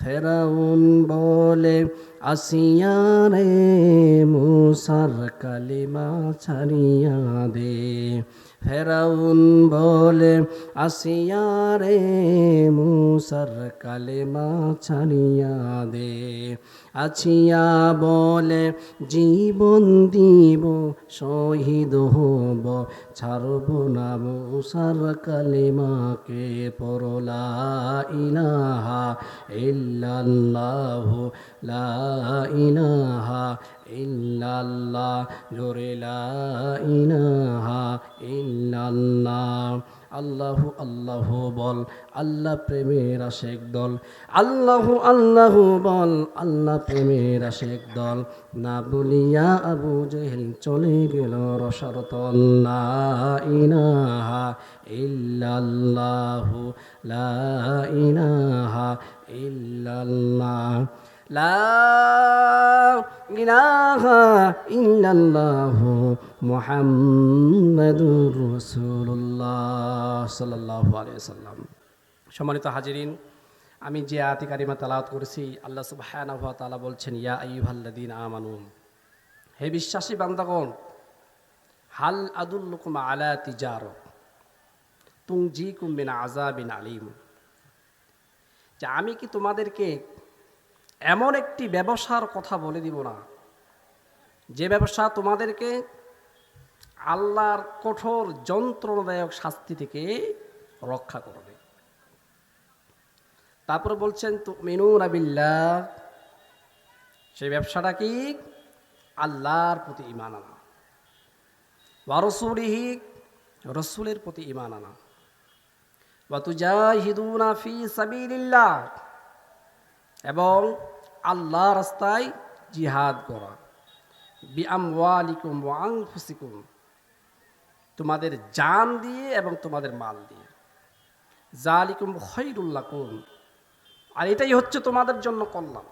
ফেরাউন বলে আসিয়া রে মুসার কালিমা ছাড়িয়া দে। ফেরাউন বলে আসিয়া রে মুসার কালিমা ছাড়িয়া দে। আছিয়া বলে জীবন দিব শহীদ হব ছাড়ব না মুসার কালিমাকে। পড়লা ইলাহা ইল্লাল্লাহু লা ইলাহা ইল্লাল্লাহ জোরে লা ইলাহা ইল্লাল্লাহ। আল্লাহু আল্লাহু বল, আল্লাহ প্রেমের আশেক দল। আল্লাহু আল্লাহু বল, আল্লাহ প্রেমের আশেক দল। না বলিয়া আবু জেহেল চলে গেল রসারতন। লা ইলাহা ইল্লাল্লাহু লা ইলাহা ইল্লাল্লাহ লা ইলাহা ইল্লাল্লাহু মুহাম্মাদুর রাসূলুল্লাহ সাল্লাল্লাহু আলাইহি ওয়াসাল্লাম। সম্মানিত হাজিরিন, আমি যে আয়াতে কারিমা তেলাওয়াত করেছি, আল্লাহ সুবহানাহু ওয়া তাআলা বলছেন, ইয়া আইয়ুহাল্লাযীনা আমানু, হে বিশ্বাসী বান্দাগণ, হাল আদুল্লুকুম আলা তিজারা তুনজিকুম মিন আযাবিন আলীম, যে আমি কি তোমাদেরকে এমন একটি ব্যবসার কথা বলে দিব না, যে ব্যবসা তোমাদেরকে আল্লাহর কঠোর যন্ত্রণাদায়ক শাস্তি থেকে রক্ষা করবে। তারপরে বলছেন তুমিনুনা বিল্লাহ, সেই ব্যবসাটা কি? আল্লাহর প্রতি ঈমান আনা, ওয়া রাসূলিহি, রাসূলের প্রতি ঈমান আনা, ওয়া তুজাহিদুনা ফি সাবিলিল্লাহ, এবং আল্লাহর রাস্তায় জিহাদ করা, বিআমওয়ালিকুম ওয়া আনফুসিকুম, তোমাদের জান দিয়ে এবং তোমাদের মাল দিয়ে, যালিকুম খায়রুল লাকুম, আর এটাই হচ্ছে তোমাদের জন্য কল্যাণ,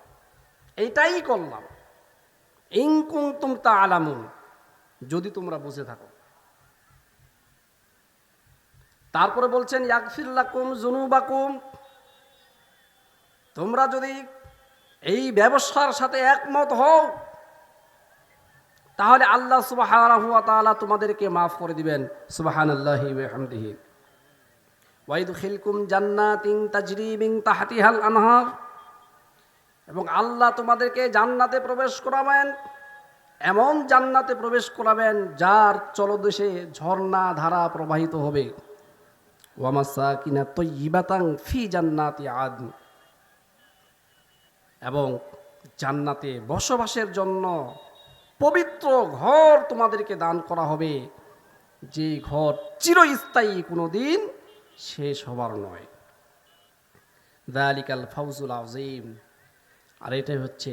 এইটাই কল্যাণ, ইন কুনতুম তা'লামুন, যদি তোমরা বুঝে থাকো। তারপরে বলছেন ইয়াগফির লাকুম যুনুবাকুম, তোমরা যদি এই ব্যবসার সাথে একমত হও তাহলে আল্লাহ সুবহানাহু ওয়া তাআলা তোমাদেরকে মাফ করে দিবেন। সুবহানাল্লাহি ওয়া বিহামদিহি। ওয়া ইদখিলকুম জান্নাতিন তাজরি মিন তাহতিহাল আনহার, এবং আল্লাহ তোমাদেরকে জান্নাতে প্রবেশ করাবেন, এমন জান্নাতে প্রবেশ করাবেন যার চলদেশে ঝর্ণা ধারা প্রবাহিত হবে। ওয়া মাসাকিনা তাইয়্যিবাতান ফি জান্নাতি আদন, এবং জান্নাতে বসবাসের জন্য পবিত্র ঘর তোমাদেরকে দান করা হবে, যে ঘর চিরস্থায়ী, কোনোদিন শেষ হবার নয়। যালিকাল ফাউজুল আযীম, আর এটাই হচ্ছে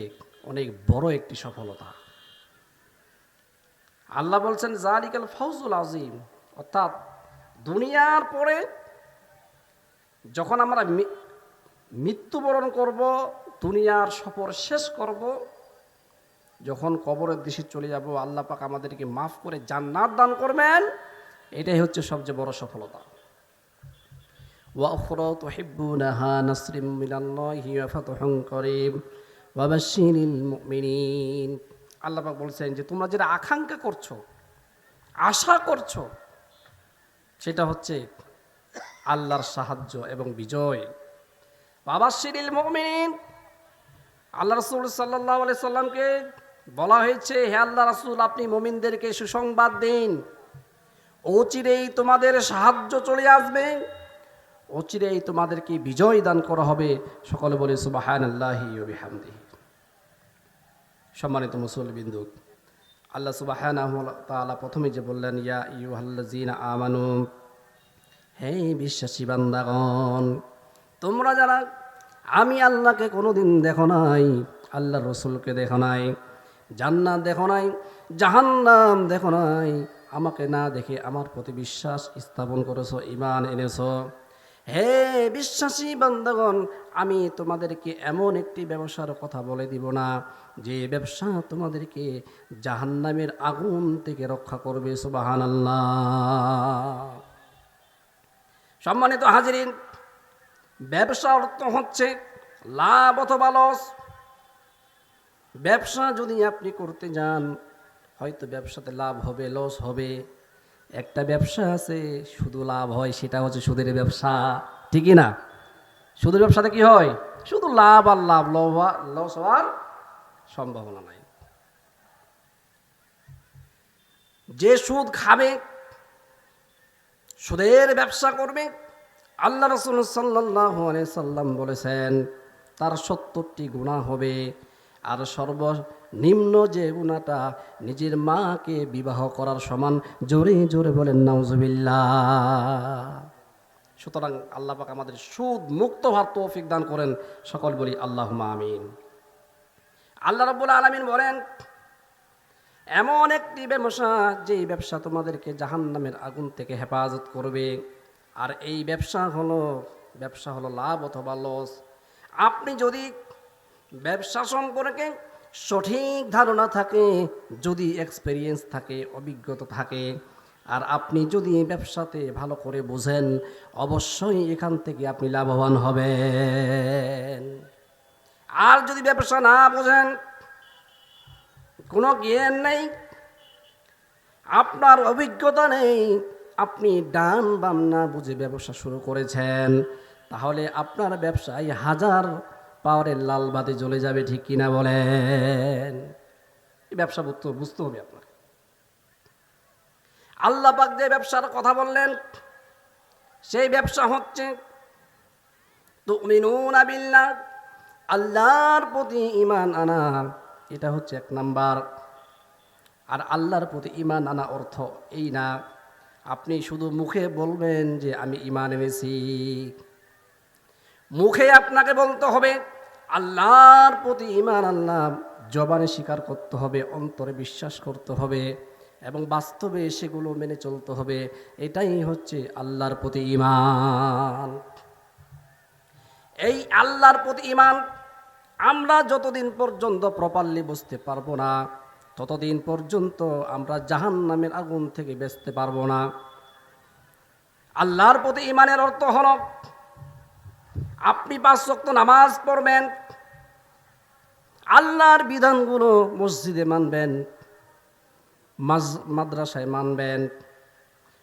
অনেক বড় একটি সফলতা। আল্লাহ বলছেন যালিকাল ফাউজুল আযীম, অর্থাৎ দুনিয়ার পরে যখন আমরা মৃত্যুবরণ করব, দুনিয়ার সফর শেষ করব, যখন কবরের দেশে চলে যাব, আল্লাহ পাক আমাদেরকে মাফ করে জান্নাত দান করবেন, এটাই হচ্ছে সবচেয়ে বড় সফলতা। ওয়া উখরা তুহিব্বুনাহা নাসরুম মিনাল্লাহি ওয়া ফাতহুন করিম ওয়া বাশশিরিল মুমিনিন। আল্লাহ পাক বলছেন যে তোমরা যেটা আকাঙ্ক্ষা করছো, আশা করছো, সেটা হচ্ছে আল্লাহর সাহায্য এবং বিজয়। ওয়া বাশশিরিল মুমিনিন, আল্লাহ রাসূল সাল্লাল্লাহু আলাইহি সাল্লামকে বলা হয়েছে, হে আল্লাহ রাসূল, আপনি মুমিনদেরকে সুসংবাদ দিন, অচিরেই তোমাদের সাহায্য চলে আসবে, অচিরেই তোমাদেরকে বিজয় দান করা হবে। সকলে বলে সুবহানাল্লাহি ওয়া বিহামদিহি। সম্মানিত মুসলিমবৃন্দ, আল্লাহ সুবহানাহু ওয়া তাআলা প্রথমে যে বললেন, ইয়া আইয়ুহাল্লাযীনা আমানু, হে বিশ্বাসী বান্দাগণ, তোমরা যারা আমি আল্লাহকে কোনোদিন দেখো নাই, আল্লাহর রাসূলকে দেখো নাই, জান্নাত দেখো নাই, জাহান্নাম দেখো নাই, আমাকে না দেখে আমার প্রতি বিশ্বাস স্থাপন করেছো, ঈমান এনেছো, হে বিশ্বাসী বান্দাগণ, আমি তোমাদেরকে এমন একটি ব্যবসার কথা বলে দিব না, যে ব্যবসা তোমাদেরকে জাহান্নামের আগুন থেকে রক্ষা করবে। সুবহানাল্লাহ। সম্মানিত হাজিরিন, ব্যবসা অর্থ হচ্ছে লাভ অথবা লস। ব্যবসা যদি আপনি করতে যান, হয়তো ব্যবসাতে লাভ হবে, লস হবে। একটা ব্যবসা আছে শুধু লাভ হয়, সেটা হচ্ছে সুদের ব্যবসা, ঠিকই না? সুদের ব্যবসাতে কি হয়? শুধু লাভ আর লাভ, লস হওয়ার সম্ভাবনা নাই। যে সুদ খাবে, সুদের ব্যবসা করবে, আল্লাহ রাসূল সাল্লাল্লাহু আলাইহি সাল্লাম বলেছেন তার ৭০টি গুনাহ হবে। আর সর্বনিম্ন যে গুনাহটা নিজের মাকে বিবাহ করার সমান। জোরে জোরে বলেন নাউজুবিল্লাহ। সুতরাং আল্লাহ পাক আমাদের সুদ মুক্ত হওয়ার তৌফিক দান করেন, সকল বলি আল্লাহুম্মা আমিন। আল্লাহ রাব্বুল আলামিন বলেন, এমন একটি ব্যবসা যে ব্যবসা তোমাদেরকে জাহান্নামের আগুন থেকে হেফাজত করবে। আর এই ব্যবসা হলো লাভ অথবা লস। আপনি যদি ব্যবসা সম্পর্কে সঠিক ধারণা থাকে, যদি এক্সপেরিয়েন্স থাকে, অভিজ্ঞতা থাকে, আর আপনি যদি ব্যবসাতে ভালো করে বোঝেন, অবশ্যই এখান থেকে আপনি লাভবান হবেন। আর যদি ব্যবসা না বোঝেন, কোনো জ্ঞান নেই, আপনার অভিজ্ঞতা নেই, আপনি ডান বাম না বুঝে ব্যবসা শুরু করেছেন, তাহলে আপনার ব্যবসায় 1000 পাওয়ারের লাল বাতি জ্বলে যাবে, ঠিক কিনা বলেন? এই ব্যবসা বুঝতে হবে আপনার। আল্লাহ পাক যে ব্যবসার কথা বললেন, সেই ব্যবসা হচ্ছে তুমিনুনা বিল্লাহ, আল্লাহর প্রতি ঈমান আনা। এটা হচ্ছে 1 নাম্বার। আর আল্লাহর প্রতি ঈমান আনা অর্থ এই না আপনি শুধু মুখে বলবেন যে আমি ঈমান এনেছি। মুখে আপনাকে বলতে হবে আল্লাহর প্রতি ঈমান আনলাম, জবানে স্বীকার করতে হবে, অন্তরে বিশ্বাস করতে হবে, এবং বাস্তবে সেগুলো মেনে চলতে হবে। এটাই হচ্ছে আল্লাহর প্রতি ঈমান। এই আল্লাহর প্রতি ঈমান আমরা যতদিন পর্যন্ত প্রপারলি বুঝতে পারবো না, ততদিন পর্যন্ত আমরা জাহান্নামের আগুন থেকে বাঁচতে পারবো না। আল্লাহর প্রতি ঈমানের অর্থ হল আপনি 5 ওয়াক্ত নামাজ পড়বেন, আল্লাহর বিধানগুলো মসজিদে মানবেন, মাদ্রাসায় মানবেন,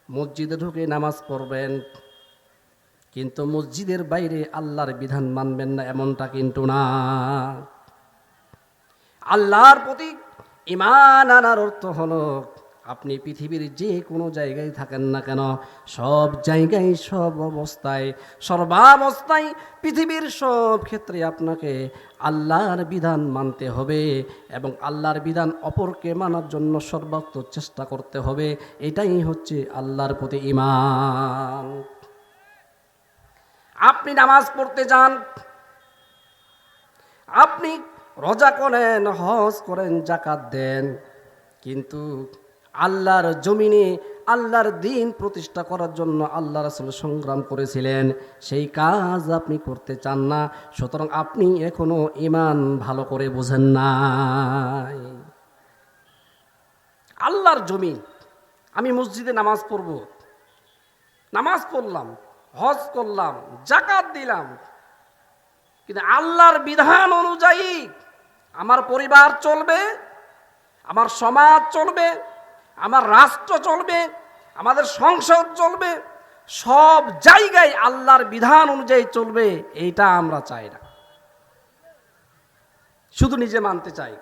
মসজিদে ঢুকে নামাজ পড়বেন, কিন্তু মসজিদের বাইরে আল্লাহর বিধান মানবেন না, এমনটা কিন্তু না। আল্লাহর প্রতি ঈমান আনার অর্থ হলো আপনি পৃথিবীর যে কোনো জায়গায় থাকেন না কেন, সব জায়গায়, সব অবস্থায়, সর্বাবস্থায়, পৃথিবীর সব ক্ষেত্রে আপনাকে আল্লাহর বিধান মানতে হবে এবং আল্লাহর বিধান অপরকে মানার জন্য সর্বাত্ম চেষ্টা করতে হবে। এটাই হচ্ছে আল্লাহর প্রতি ঈমান। আপনি নামাজ পড়তে যান, আপনি রোজা করেন, হজ করেন, যাকাত দেন, কিন্তু আল্লাহর জমিনে আল্লাহর দ্বীন প্রতিষ্ঠা করার জন্য আল্লাহ রাসূল সংগ্রাম করেছিলেন, সেই কাজ আপনি করতে চান না। সুতরাং আপনি এখনো ঈমান ভালো করে বোঝেন নাই। আল্লাহর জমিন, আমি মসজিদে নামাজ পড়ব, নামাজ পড়লাম, হজ করলাম, যাকাত দিলাম, কিন্তু আল্লাহর বিধান অনুযায়ী আমার পরিবার চলবে, আমার সমাজ চলবে, আমার রাষ্ট্র চলবে, আমাদের সংসদ চলবে, সব জায়গায় আল্লাহর বিধান অনুযায়ী চলবে, এইটা আমরা চাই না, শুধু নিজে মানতে চাই।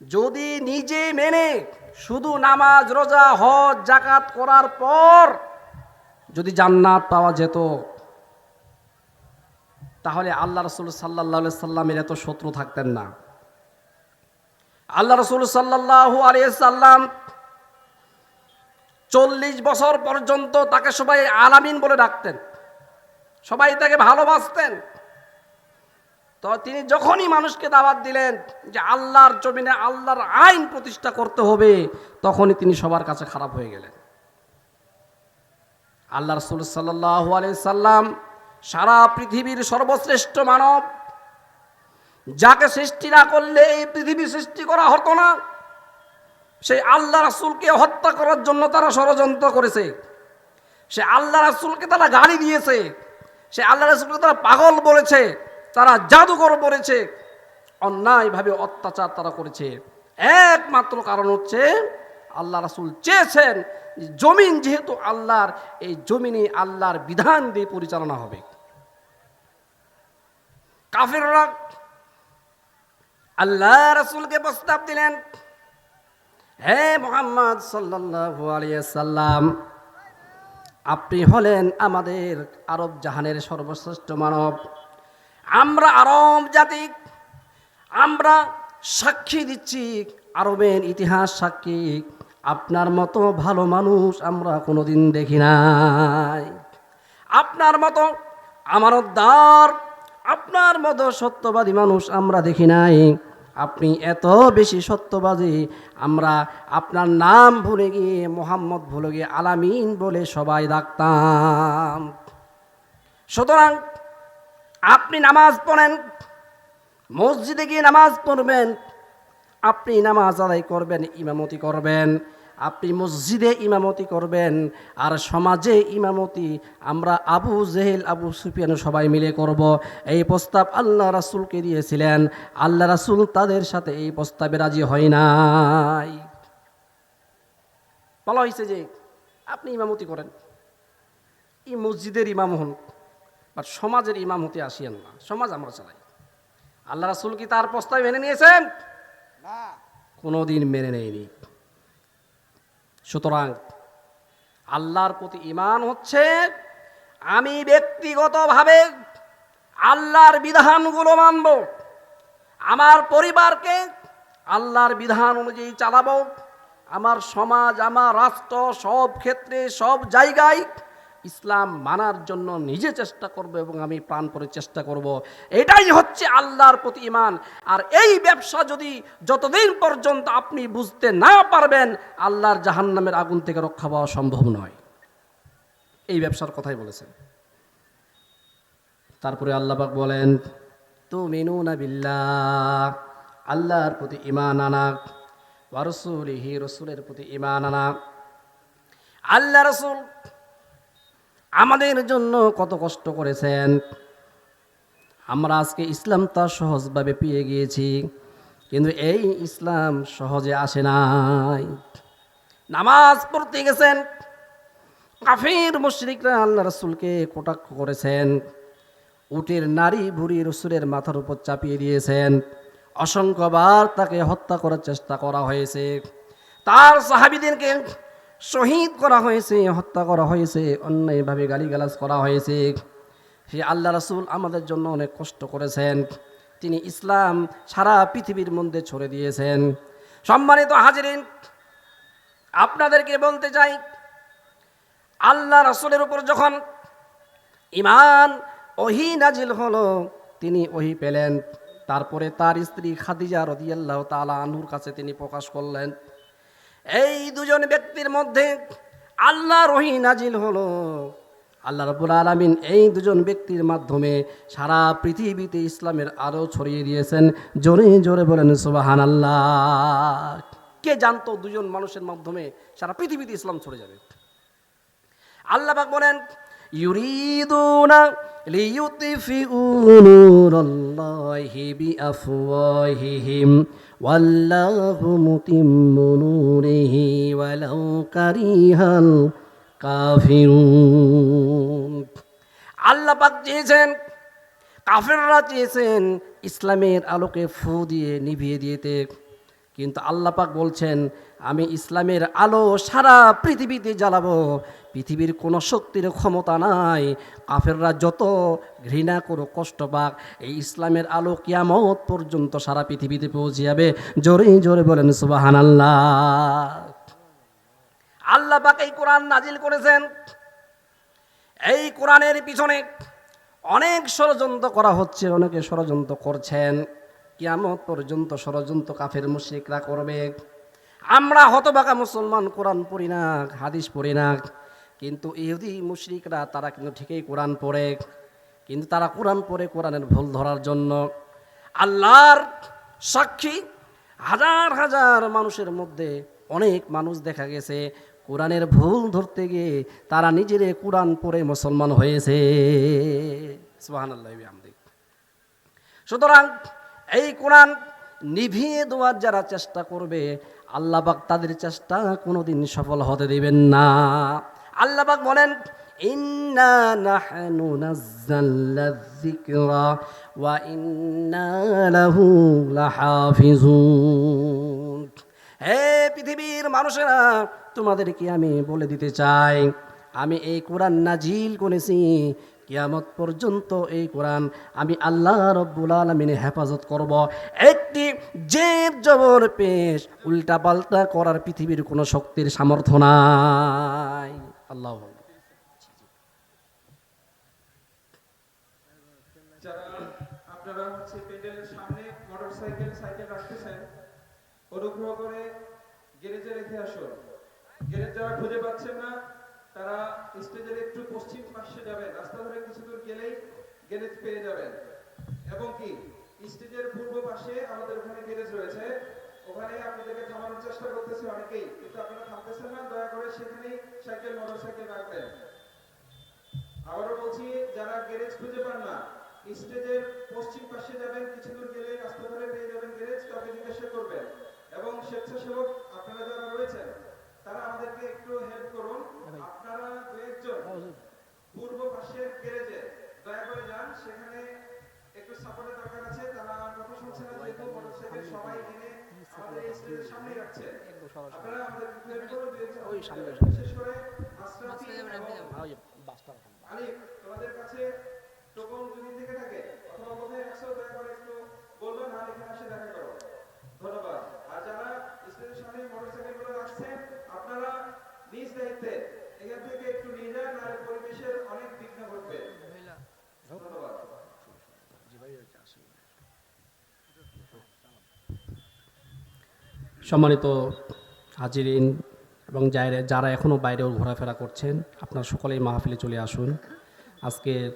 যদি নিজে মেনে শুধু নামাজ, রোজা, হজ, যাকাত করার পর যদি জান্নাত পাওয়া যেত, তাহলে আল্লাহ রাসূল সাল্লাল্লাহু আলাইহি সাল্লামের এত শত্রু থাকতেন না। আল্লাহ রাসূল সাল্লাল্লাহু আলাইহি সাল্লাম 40 বছর পর্যন্ত তাকে সবাই আলামিন বলে ডাকতেন, সবাই তাকে ভালোবাসতেন। তো তিনি যখনই মানুষকে দাওয়াত দিলেন যে আল্লাহর জমিনে আল্লাহর আইন প্রতিষ্ঠা করতে হবে, তখনই তিনি সবার কাছে খারাপ হয়ে গেলেন। আল্লাহ রাসূল সাল্লাল্লাহু আলাইহি সাল্লাম সারা পৃথিবীর সর্বশ্রেষ্ঠ মানব, যাকে সৃষ্টি না করলে এই পৃথিবী সৃষ্টি করা হতো না, সেই আল্লাহ রাসূলকে হত্যা করার জন্য তারা ষড়যন্ত্র করেছে, সে আল্লাহ রাসূলকে তারা গালি দিয়েছে, সে আল্লাহ রাসূলকে তারা পাগল বলেছে, তারা জাদুঘর করেছে, অন্যায়ভাবে অত্যাচার তারা করেছে। একমাত্র কারণ হচ্ছে আল্লাহ রাসূল চেয়েছেন জমিন যেহেতু আল্লাহর, এই জমিনে আল্লাহর বিধান দিয়ে পরিচালনা হবে। কাফিররা আল্লাহ রাসূলকে প্রস্তাব দিলেন, হে মুহাম্মদ সাল্লাল্লাহু আলাইহি সাল্লাম, আপনি হলেন আমাদের আরব জাহানের সর্বশ্রেষ্ঠ মানব। আমরা আরব জাতি, আমরা সাক্ষী দিচ্ছি, আরবের ইতিহাস সাক্ষী, আপনার মতো ভালো মানুষ আমরা কোনোদিন দেখি নাই। আপনার মতো আমানতদার, আপনার মতো সত্যবাদী মানুষ আমরা দেখি নাই। আপনি এত বেশি সত্যবাদী, আমরা আপনার নাম ভুলে গিয়ে মোহাম্মদ ভুলে গিয়ে আলামিন বলে সবাই ডাকতাম। সুতরাং আপনি নামাজ পড়েন, মসজিদে গিয়ে নামাজ পড়বেন, আপনি নামাজ আদায় করবেন, ইমামতি করবেন, আপনি মসজিদে ইমামতি করবেন, আর সমাজে ইমামতি আমরা আবু জেহেল আবু সুফিয়ান সবাই মিলে করব। এই প্রস্তাব আল্লাহ রাসূলকে দিয়েছিলেন। আল্লাহ রাসূল তাদের সাথে এই প্রস্তাবে রাজি হয় নাই। বলা হয়েছে যে আপনি ইমামতি করেন, এই মসজিদের ইমাম হন, বাট সমাজের ইমাম হতে আসিয়েন না, সমাজ আমরা চালাই। আল্লাহ রাসূল কি তার প্রস্তাব মেনে নিয়েছেন? না, কোনোদিন মেনে নেয়নি। সুতরাং আল্লাহর প্রতি ঈমান হচ্ছে আমি ব্যক্তিগতভাবে আল্লাহর বিধানগুলো মানব, আমার পরিবারকে আল্লাহর বিধান অনুযায়ী চালাবো, আমার সমাজ, আমার রাষ্ট্র, সব ক্ষেত্রে সব জায়গায় ইসলাম মানার জন্য নিজে চেষ্টা করব এবং আমি প্রাণপণে চেষ্টা করব। এটাই হচ্ছে আল্লাহর প্রতি ঈমান। আর এই ব্যবসা যদি যতদিন পর্যন্ত আপনি বুঝতে না পারবেন, আল্লাহর জাহান্নামের আগুন থেকে রক্ষা পাওয়া সম্ভব নয়। এই ব্যবসার কথাই বলেছেন। তারপরে আল্লাহ পাক বলেন, তুমিনুনা বিল্লাহ, আল্লাহর প্রতি ঈমান আনা, ওয়া রাসূলিহি, রাসূলের প্রতি ঈমান আনা। আল্লাহ রাসূল আমাদের জন্য কত কষ্ট করেছেন। আমরা আজকে ইসলামটা সহজভাবে পেয়ে গিয়েছি, কিন্তু এই ইসলাম সহজে আসে নাই। নামাজ পড়তে গেছেন, কাফির মুশরিকরা আল্লাহ রাসূলকে কটাক্ষ করেছেন, উটের নারী ভুঁড়ি রাসূলের মাথার উপর চাপিয়ে দিয়েছেন, অসংখ্যবার তাকে হত্যা করার চেষ্টা করা হয়েছে, তার সাহাবীদেরকে শহীদ করা হয়েছে, হত্যা করা হয়েছে, অন্যায়ভাবে গালিগালাজ করা হয়েছে। সে আল্লাহ রাসূল আমাদের জন্য অনেক কষ্ট করেছেন, তিনি ইসলাম সারা পৃথিবীর মধ্যে ছড়িয়ে দিয়েছেন। সম্মানিত হাজিরিন, আপনাদেরকে বলতে চাই, আল্লাহ রাসূলের উপর যখন ঈমান ওহী নাজিল হলো, তিনি ওহী পেলেন, তারপরে তার স্ত্রী খাদিজা রাদিয়াল্লাহু তাআলা আনহুর কাছে তিনি প্রকাশ করলেন। এই দুজন ব্যক্তির মধ্যে আল্লাহর ওহী নাজিল হলো। আল্লাহ রাব্বুল আলামিন এই দুজন ব্যক্তির মাধ্যমে সারা পৃথিবীতে ইসলামের আলো ছড়িয়ে দিয়েছেন। জোরে জোরে বলেন সুবহানাল্লাহ। কে জানতো দুজন মানুষের মাধ্যমে সারা পৃথিবীতে ইসলাম ছড়ে যাবে? আল্লাহ পাক বলেন, ইউরিদুনা লিইউতফিউ নূরাল্লাহি বিআফওয়াহিহিম ওয়াল্লাহু মুতিম্মু নূরিহি ওয়ালাউ কারিহাল কাফিরুন। আল্লাহ পাক চেয়েছেন, কাফেররা চেয়েছেন ইসলামের আলোকে ফু দিয়ে নিভিয়ে দিতে, কিন্তু আল্লাহ পাক বলছেন আমি ইসলামের আলো সারা পৃথিবীতে জ্বালাবো। পৃথিবীর কোনো শক্তির ক্ষমতা নাই, কাফেররা যত ঘৃণা করো, কষ্ট পাক, এই ইসলামের আলো কিয়ামত পর্যন্ত সারা পৃথিবীতে পৌঁছে যাবে। জোরে জোরে বলেন সুবহানাল্লাহ। আল্লাহ পাক এই কোরআন নাজিল করেছেন। এই কোরআনের পিছনে অনেক ষড়যন্ত্র করা হচ্ছে, অনেকে ষড়যন্ত্র করছেন, কিয়ামত পর্যন্ত ষড়যন্ত্র কাফের মুশরিকরা করবে। আমরা হতভাগা মুসলমান কোরআন পড়ি না, হাদিস পড়ি না, কিন্তু ইহুদি মুশরিকরা তারা কিন্তু ঠিকই কোরআন পড়ে, কিন্তু তারা কোরআন পড়ে কোরআনের ভুল ধরার জন্য। আল্লাহর সাক্ষী, হাজার হাজার মানুষের মধ্যে অনেক মানুষ দেখা গেছে কোরআনের ভুল ধরতে গিয়ে তারা নিজেরে কোরআন পড়ে মুসলমান হয়েছে। সুবহানাল্লাহি ওয়া বিহামদিহি। সুতরাং এই কোরআন নিভিয়ে দেওয়ার যারা চেষ্টা করবে, আল্লাহ পাক তাদের চেষ্টা কোনোদিন সফল হতে দিবেন না। আল্লাহ পাক বলেন, ইন্না নাহনু নাযালনা যিকরা ওয়া ইন্না লাহু লাহাফিজুন। হে পৃথিবীর মানুষেরা, তোমাদেরকে আমি বলে দিতে চাই, আমি এই কোরআন নাজিল করেছি, কিয়ামত পর্যন্ত এই কোরআন আমি আল্লাহ রব্বুল আলামিন হেফাজত করব। একটি জের জবর পেশ উল্টা পাল্টা করার পৃথিবীর কোনো শক্তির সামর্থ্য নাই। আল্লাহ যারা আপনারা হচ্ছে প্যান্ডেলের সামনে মোটরসাইকেল সাইকেল রাখতেছেন, অনুগ্রহ করে গ্যারেজে রেখে আসুন। গ্যারেজ যারা খুঁজে পাচ্ছেন না, তারা স্টেজের একটু পশ্চিম পাশে যাবেন, রাস্তা ধরে কিছু দূর গেলেই গ্যারেজ পেয়ে যাবেন। এবং কি স্টেজের পূর্ব পাশে আমাদের ওখানে গ্যারেজ রয়েছে, ওখানে আপনাদেরকে থামানোর চেষ্টা করতেছে অনেকেই, কিন্তু আপনারা থামতেছেন না। দয়া করে সেখানেই সাইকেল মোটরসাইকেল রাখবেন। আবারও বলছি, যারা গ্যারেজ খুঁজে পান না, স্টেজের পশ্চিম পাশে যাবেন, কিছু দূর গেলে রাস্তা ধরে পেয়ে যাবেন গ্যারেজ, তাকে জিজ্ঞাসা করবেন। এবং স্বেচ্ছাসেবক আপনারা যারা রয়েছেন, তারা আমাদেরকে একটু হেল্প করুন। আপনারা দু একজন পূর্ব পাশের গ্যারেজে দয়া করে যান, সেখানে একটু সাপোর্টের দরকার আছে। তারা কথা শুনছে না, যেহেতু মোটরসাইকেল সবাই এনে আমাদের এই স্টেজের সামনে রাখছে। আপনারা আমাদেরকে হেল্প করুন, বিশেষ করে মাসরাফি আলিফ, তোমাদের কাছে টোকন যদি থেকে থাকে অথবা কোথায় রাখছো, দয়া করে একটু বলবেন, না এখানে এসে দেখা করো। ধন্যবাদ। আর যারা স্টেজের সামনে মোটরসাইকেলগুলো রাখছেন, আপনারা নিজ দায়িত্বে এখান থেকে একটু নিয়ে যান, আর পরিবেশের অনেক বিঘ্ন ঘটবে। ধন্যবাদ। সম্মানিত হাজিরিন এবং যারা এখনও বাইরেও ঘোরাফেরা করছেন, আপনারা সকলেই মাহফিলে চলে আসুন। আজকের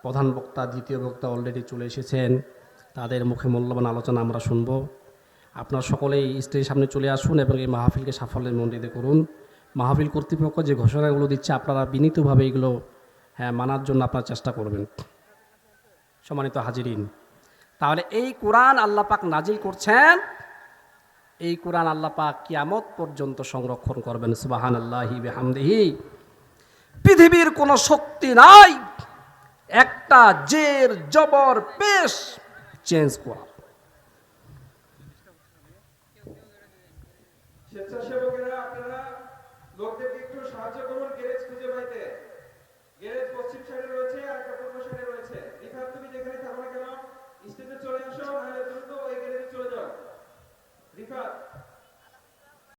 প্রধান বক্তা, দ্বিতীয় বক্তা অলরেডি চলে এসেছেন, তাদের মুখে মূল্যবান আলোচনা আমরা শুনব। আপনারা সকলেই স্টেজের সামনে চলে আসুন এবং এই মাহফিলকে সাফল্যের মণ্ডিত করুন। মাহফিল কর্তৃপক্ষ যে ঘোষণাগুলো দিচ্ছে, আপনারা বিনীতভাবে এগুলো মানার জন্য আপনারা চেষ্টা করবেন। সম্মানিত হাজিরিন, তাহলে এই কোরআন আল্লাহ পাক নাজিল করছেন, এই কোরআন আল্লাহ পাক কিয়ামত পর্যন্ত সংরক্ষণ করবেন। সুবহানাল্লাহি বিহামদিহি। পৃথিবীর কোনো শক্তি নাই একটা জের জবর পেশ চেঞ্জ করা।